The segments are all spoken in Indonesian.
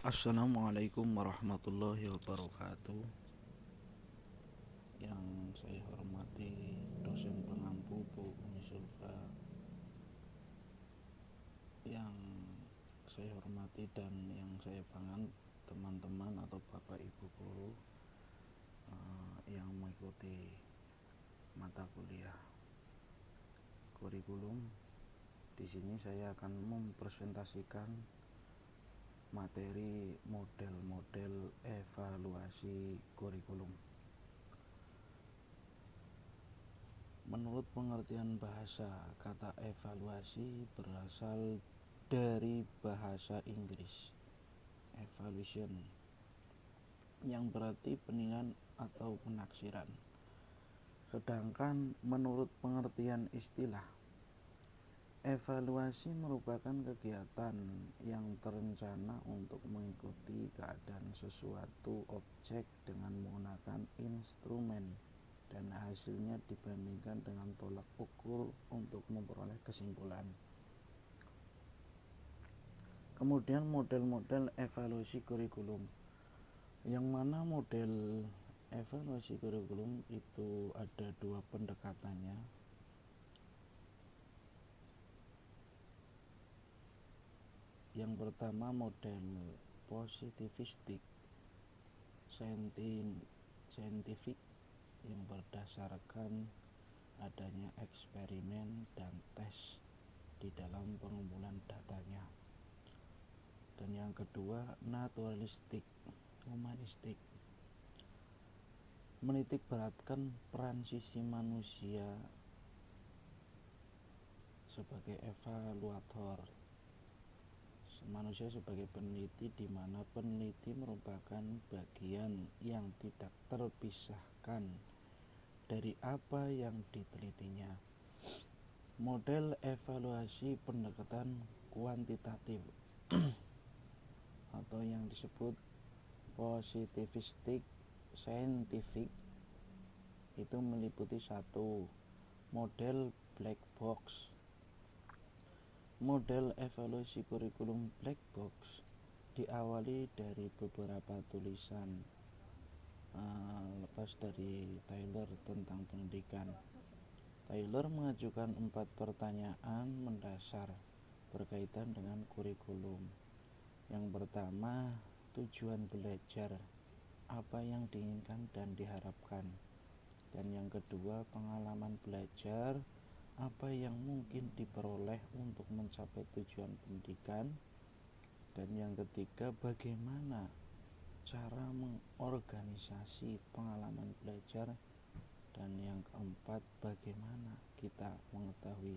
Assalamualaikum warahmatullahi wabarakatuh. Yang saya hormati dosen pengampu Bu Umi Sulfa, yang saya hormati dan yang saya banggakan teman-teman atau bapak ibu guru yang mengikuti mata kuliah kurikulum. Di sini saya akan mempresentasikan materi model-model evaluasi kurikulum. Menurut pengertian bahasa, kata evaluasi berasal dari bahasa Inggris evaluation, yang berarti penilaian atau penaksiran. Sedangkan menurut pengertian istilah, evaluasi merupakan kegiatan yang terencana untuk mengikuti keadaan sesuatu objek dengan menggunakan instrumen dan hasilnya dibandingkan dengan tolak ukur untuk memperoleh kesimpulan. Kemudian model-model evaluasi kurikulum, yang mana model evaluasi kurikulum itu ada dua pendekatannya. Yang pertama model positivistik scientific yang berdasarkan adanya eksperimen dan tes di dalam pengumpulan datanya. Dan yang kedua naturalistik humanistik, menitik beratkan peran sisi manusia sebagai evaluator, manusia sebagai peneliti, di mana peneliti merupakan bagian yang tidak terpisahkan dari apa yang ditelitinya. Model evaluasi pendekatan kuantitatif atau yang disebut positivistik scientific itu meliputi satu, model black box. Model evaluasi kurikulum black box diawali dari beberapa tulisan lepas dari Taylor tentang pendidikan. Taylor mengajukan 4 pertanyaan mendasar berkaitan dengan kurikulum. Yang pertama, tujuan belajar, apa yang diinginkan dan diharapkan. Dan yang kedua, pengalaman belajar, apa yang mungkin diperoleh untuk mencapai tujuan pendidikan. Dan yang ketiga, bagaimana cara mengorganisasi pengalaman belajar. Dan yang keempat, bagaimana kita mengetahui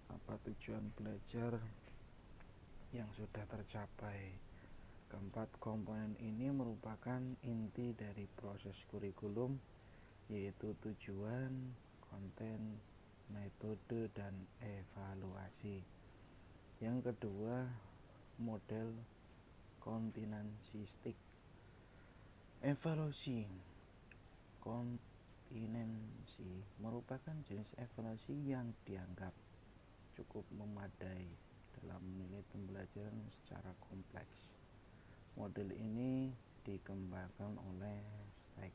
apa tujuan belajar yang sudah tercapai. Keempat komponen ini merupakan inti dari proses kurikulum, yaitu tujuan, konten, metode, dan evaluasi. Yang kedua, model kontinensistik. Evaluasi kontinensi merupakan jenis evaluasi yang dianggap cukup memadai dalam menilai pembelajaran secara kompleks. Model ini dikembangkan oleh Steig.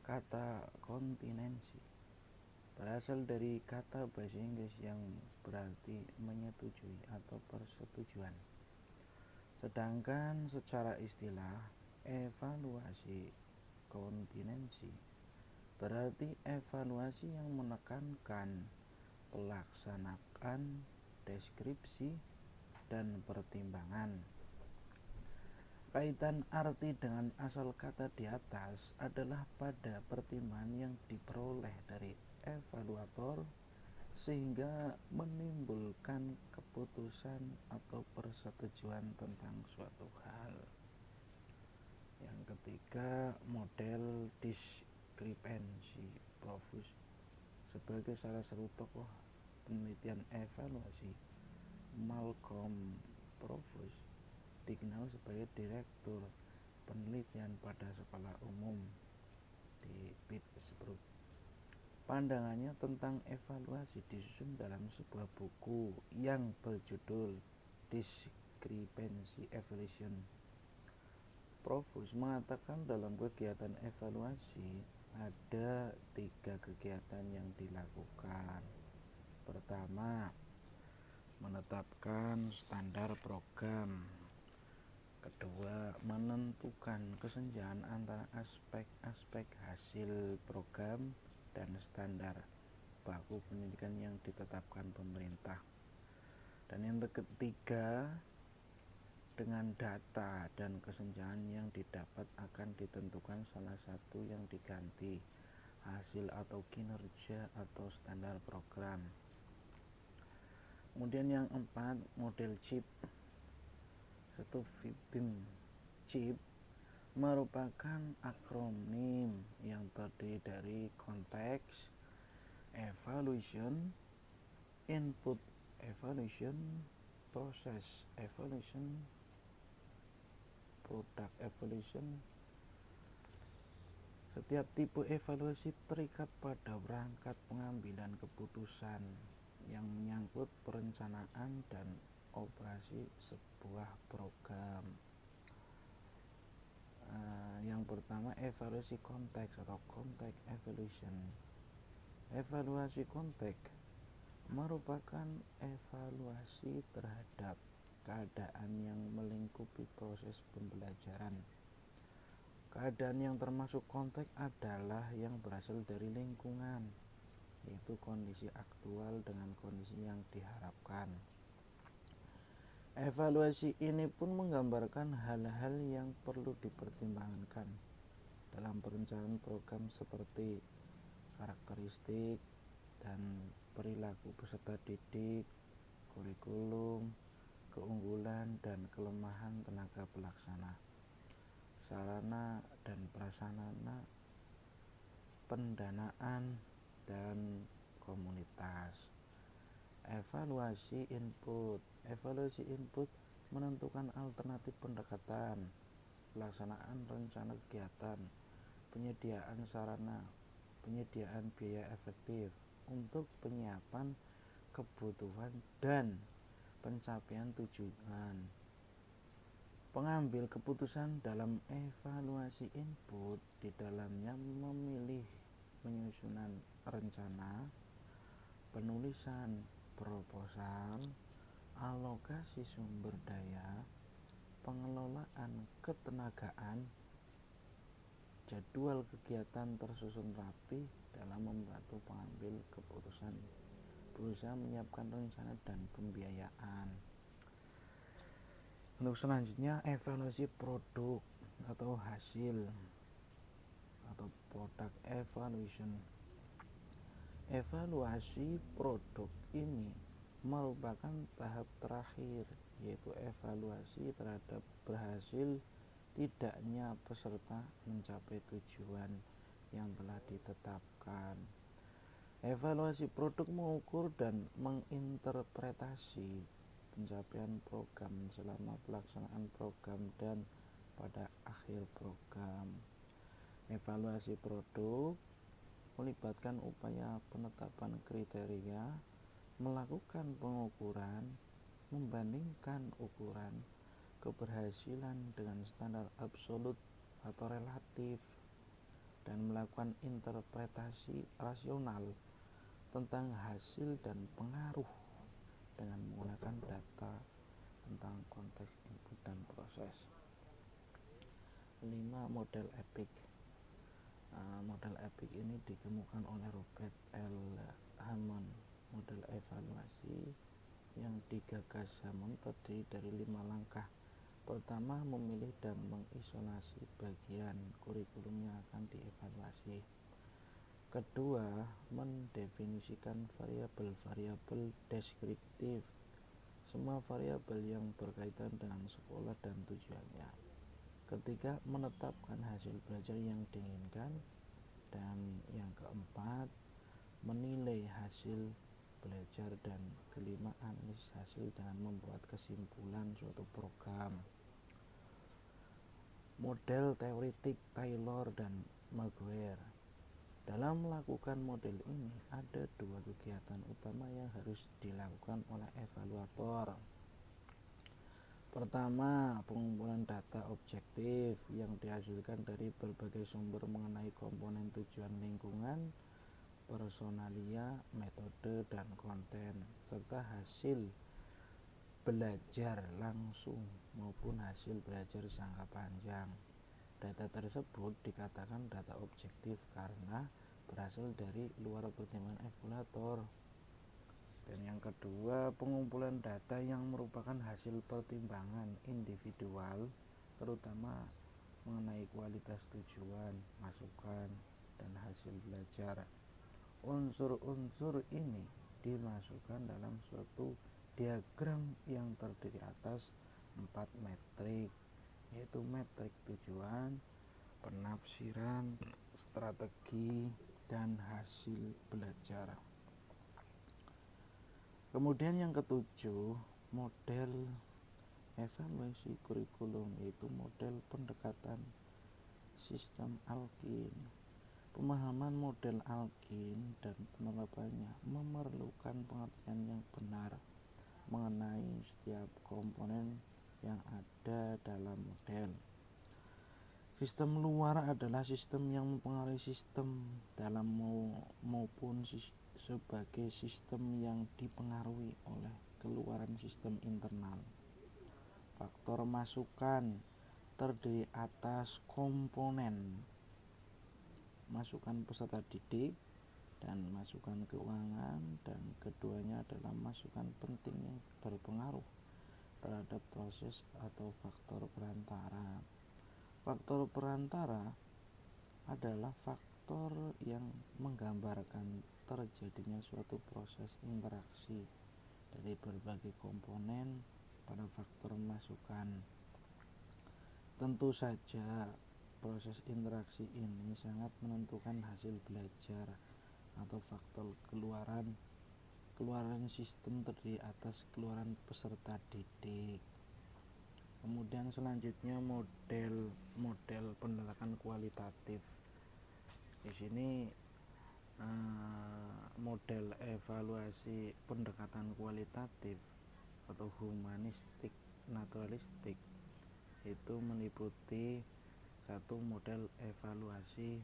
Kata kontinensi berasal dari kata bahasa Inggris yang berarti menyetujui atau persetujuan. Sedangkan secara istilah, evaluasi kontinensi berarti evaluasi yang menekankan pelaksanaan, deskripsi, dan pertimbangan. Kaitan arti dengan asal kata di atas adalah pada pertimbangan yang diperoleh dari evaluator sehingga menimbulkan keputusan atau persetujuan tentang suatu hal. Yang ketiga, model diskrepansi Profus. Sebagai salah satu tokoh penelitian evaluasi, Malcolm Profus dikenal sebagai direktur penelitian pada sekolah umum di Pittsburgh. Pandangannya tentang evaluasi disusun dalam sebuah buku yang berjudul discrepancy evaluation. Profus mengatakan dalam kegiatan evaluasi ada 3 kegiatan yang dilakukan. Pertama, menetapkan standar program. Kedua, menentukan kesenjangan antara aspek-aspek hasil program dan standar baku pendidikan yang ditetapkan pemerintah. Dan yang ketiga, dengan data dan kesenjangan yang didapat akan ditentukan salah satu yang diganti, hasil atau kinerja atau standar program. Kemudian yang 4, model CHIP. Satu BIM CHIP merupakan akronim yang terdiri dari konteks, evaluation, input evaluation, proses evaluation, product evaluation. Setiap tipe evaluasi terikat pada perangkat pengambilan keputusan yang menyangkut perencanaan dan operasi sebuah program. Yang pertama, evaluasi konteks atau context evaluation. Evaluasi konteks merupakan evaluasi terhadap keadaan yang melingkupi proses pembelajaran. Keadaan yang termasuk konteks adalah yang berasal dari lingkungan, yaitu kondisi aktual dengan kondisi yang diharapkan. Evaluasi ini pun menggambarkan hal-hal yang perlu dipertimbangkan dalam perencanaan program seperti karakteristik dan perilaku peserta didik, kurikulum, keunggulan dan kelemahan tenaga pelaksana, sarana dan prasarana, pendanaan, dan komunitas. Evaluasi input. Evaluasi input menentukan alternatif pendekatan, pelaksanaan rencana kegiatan, penyediaan sarana, penyediaan biaya efektif untuk penyiapan kebutuhan dan pencapaian tujuan. Pengambil keputusan dalam evaluasi input di dalamnya memilih penyusunan rencana, penulisan proposal, alokasi sumber daya, pengelolaan ketenagaan, jadwal kegiatan tersusun rapi dalam membantu pengambil keputusan berusaha menyiapkan rencana dan pembiayaan. Untuk selanjutnya, evaluasi produk atau hasil atau product evaluation. Evaluasi produk ini merupakan tahap terakhir, yaitu evaluasi terhadap berhasil tidaknya peserta mencapai tujuan yang telah ditetapkan. Evaluasi produk mengukur dan menginterpretasi pencapaian program selama pelaksanaan program dan pada akhir program. Evaluasi produk melibatkan upaya penetapan kriteria, melakukan pengukuran, membandingkan ukuran keberhasilan dengan standar absolut atau relatif, dan melakukan interpretasi rasional tentang hasil dan pengaruh dengan menggunakan data tentang konteks input dan proses. 5. Model EPIC. Model EPIC ini ditemukan oleh Robert L. Hammond. Model evaluasi yang digagas Hammond terdiri dari 5 langkah. Pertama, memilih dan mengisolasi bagian kurikulum yang akan dievaluasi. Kedua, mendefinisikan variabel-variabel deskriptif, semua variabel yang berkaitan dengan sekolah dan tujuannya. Ketiga, menetapkan hasil belajar yang diinginkan. Dan yang keempat, menilai hasil belajar. Dan kelima, analisis hasil dengan membuat kesimpulan suatu program. Model teoretik Taylor dan Maguire. Dalam melakukan model ini ada 2 kegiatan utama yang harus dilakukan oleh evaluator. Pertama, pengumpulan data objektif yang dihasilkan dari berbagai sumber mengenai komponen tujuan lingkungan, personalia, metode, dan konten, serta hasil belajar langsung maupun hasil belajar jangka panjang. Data tersebut dikatakan data objektif karena berasal dari luar pertimbangan evaluator. Dan yang kedua, pengumpulan data yang merupakan hasil pertimbangan individual, terutama mengenai kualitas tujuan, masukan, dan hasil belajar. Unsur-unsur ini dimasukkan dalam suatu diagram yang terdiri atas 4 metrik, yaitu metrik tujuan, penafsiran, strategi, dan hasil belajar. Kemudian yang ketujuh, model evaluasi kurikulum, yaitu model pendekatan sistem Alkin. Pemahaman model Alkin dan penerapannya memerlukan pengertian yang benar mengenai setiap komponen yang ada dalam model. Sistem luar adalah sistem yang mempengaruhi sistem dalam maupun sebagai sistem yang dipengaruhi oleh keluaran sistem internal. Faktor masukan terdiri atas komponen masukan peserta didik dan masukan keuangan, dan keduanya adalah masukan penting yang berpengaruh terhadap proses atau faktor perantara. Faktor perantara adalah faktor yang menggambarkan terjadinya suatu proses interaksi dari berbagai komponen pada faktor masukan. Tentu saja proses interaksi ini sangat menentukan hasil belajar atau faktor keluaran sistem terdiri atas keluaran peserta didik. Kemudian selanjutnya model pendekatan kualitatif. Di sini model evaluasi pendekatan kualitatif atau humanistik naturalistik itu meliputi satu model evaluasi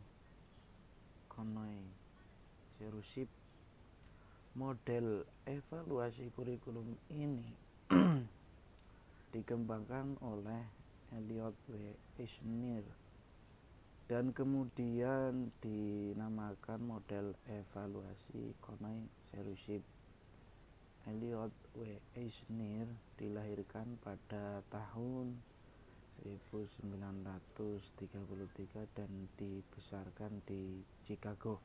Konoe-Shirosip. Model evaluasi kurikulum ini dikembangkan oleh Elliott W. Eisner dan kemudian dinamakan model evaluasi Konoe-Shirosip. Elliott W. Eisner dilahirkan pada tahun 1933 dan dibesarkan di Chicago.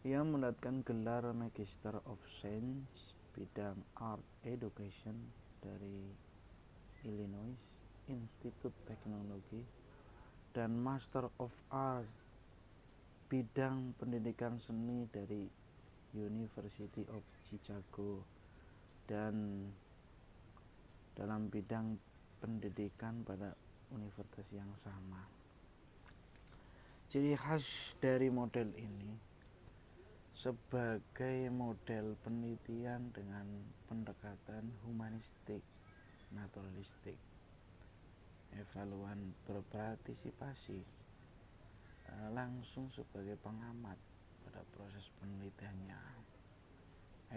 Ia mendapatkan gelar Magister of Science bidang Art Education dari Illinois Institute Teknologi dan Master of Arts bidang pendidikan seni dari University of Chicago dan dalam bidang pendidikan pada universitas yang sama. Ciri khas dari model ini sebagai model penelitian dengan pendekatan humanistik naturalistik. Evaluan berpartisipasi langsung sebagai pengamat pada proses penelitiannya.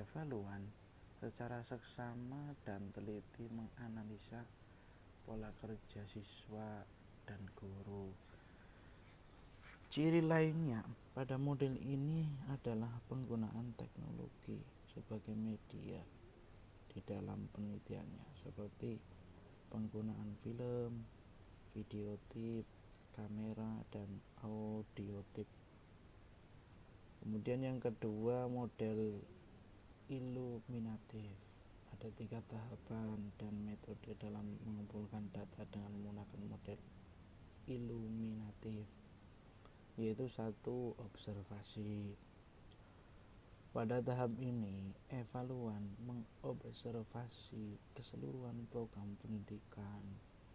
Evaluan secara seksama dan teliti menganalisa pola kerja siswa dan guru. Ciri lainnya pada model ini adalah penggunaan teknologi sebagai media di dalam penelitiannya, seperti penggunaan film, video tip, kamera, dan audio tip. Kemudian yang kedua, model iluminatif. Ada 3 tahapan dan metode dalam mengumpulkan data dengan menggunakan model iluminatif, yaitu 1. Observasi. Pada tahap ini, evaluan mengobservasi keseluruhan program pendidikan,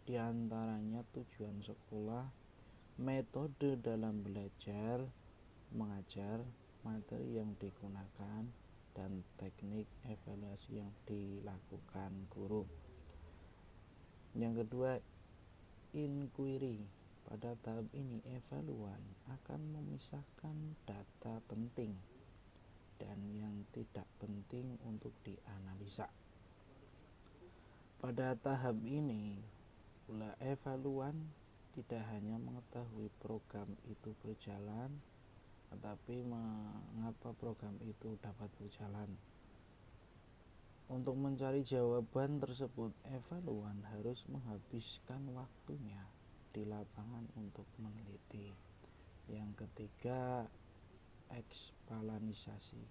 diantaranya tujuan sekolah, metode dalam belajar, mengajar, materi yang digunakan, dan teknik evaluasi yang dilakukan guru. Yang kedua, inquiry. Pada tahap ini evaluan akan memisahkan data penting dan yang tidak penting untuk dianalisa. Pada tahap ini pula evaluan tidak hanya mengetahui program itu berjalan, tetapi mengapa program itu dapat berjalan. Untuk mencari jawaban tersebut, evaluan harus menghabiskan waktunya di lapangan untuk meneliti. Yang ketiga, eksplanasi.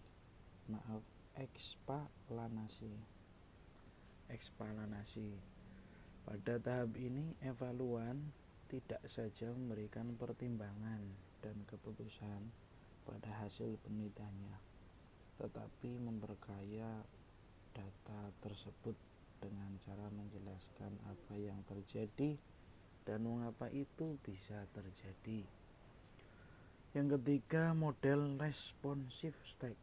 Pada tahap ini, evaluan tidak saja memberikan pertimbangan dan keputusan pada hasil penelitiannya, tetapi memperkaya data tersebut dengan cara menjelaskan apa yang terjadi dan mengapa itu bisa terjadi. Yang ketiga, model responsive state.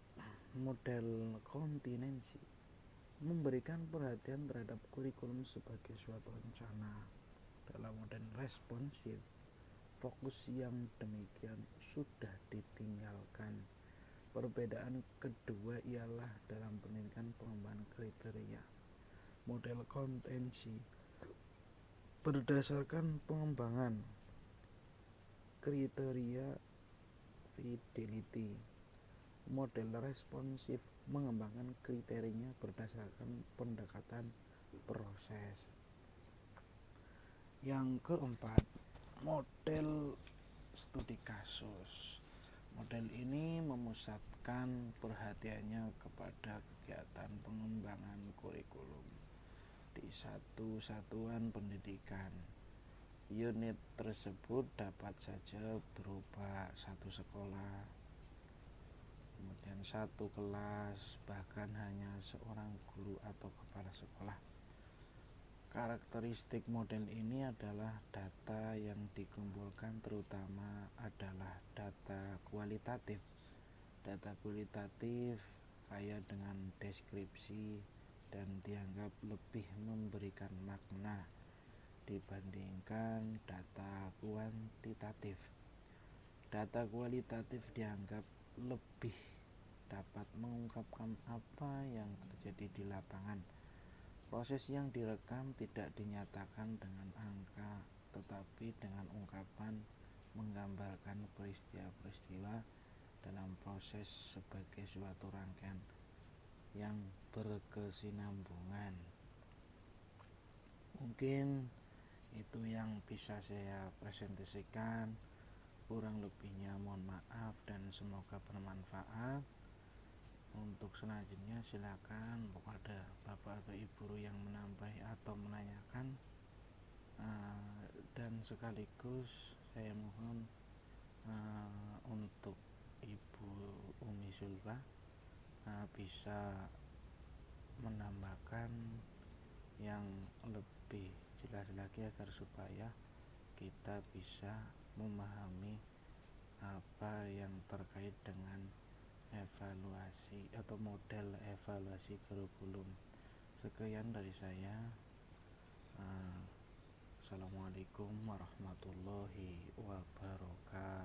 Model kontinensi memberikan perhatian terhadap kurikulum sebagai suatu rencana. Dalam model responsif, fokus yang demikian sudah ditinggalkan. Perbedaan kedua ialah dalam pendidikan pengembangan kriteria. Model kontensi berdasarkan pengembangan kriteria fidelity. Model responsif mengembangkan kriterianya berdasarkan pendekatan proses. Yang keempat, model studi kasus. Model ini memusatkan perhatiannya kepada kegiatan pengembangan kurikulum di satu satuan pendidikan. Unit tersebut dapat saja berupa satu sekolah, kemudian satu kelas, bahkan hanya seorang guru atau kepala sekolah. Karakteristik model ini adalah data yang dikumpulkan terutama adalah data kualitatif. Data kualitatif kaya dengan deskripsi dan dianggap lebih memberikan makna dibandingkan data kuantitatif. Data kualitatif dianggap lebih dapat mengungkapkan apa yang terjadi di lapangan. Proses yang direkam tidak dinyatakan dengan angka, tetapi dengan ungkapan menggambarkan peristiwa-peristiwa dalam proses sebagai suatu rangkaian yang berkesinambungan. Mungkin itu yang bisa saya presentasikan. Kurang lebihnya mohon maaf dan semoga bermanfaat. Untuk selanjutnya silakan kepada bapak atau ibu guru yang menambah atau menanyakan, dan sekaligus saya mohon untuk Ibu Umi Zulfa bisa menambahkan yang lebih jelas lagi agar supaya kita bisa memahami apa yang terkait dengan evaluasi atau model evaluasi kurikulum. Sekian dari saya. Assalamualaikum warahmatullahi wabarakatuh.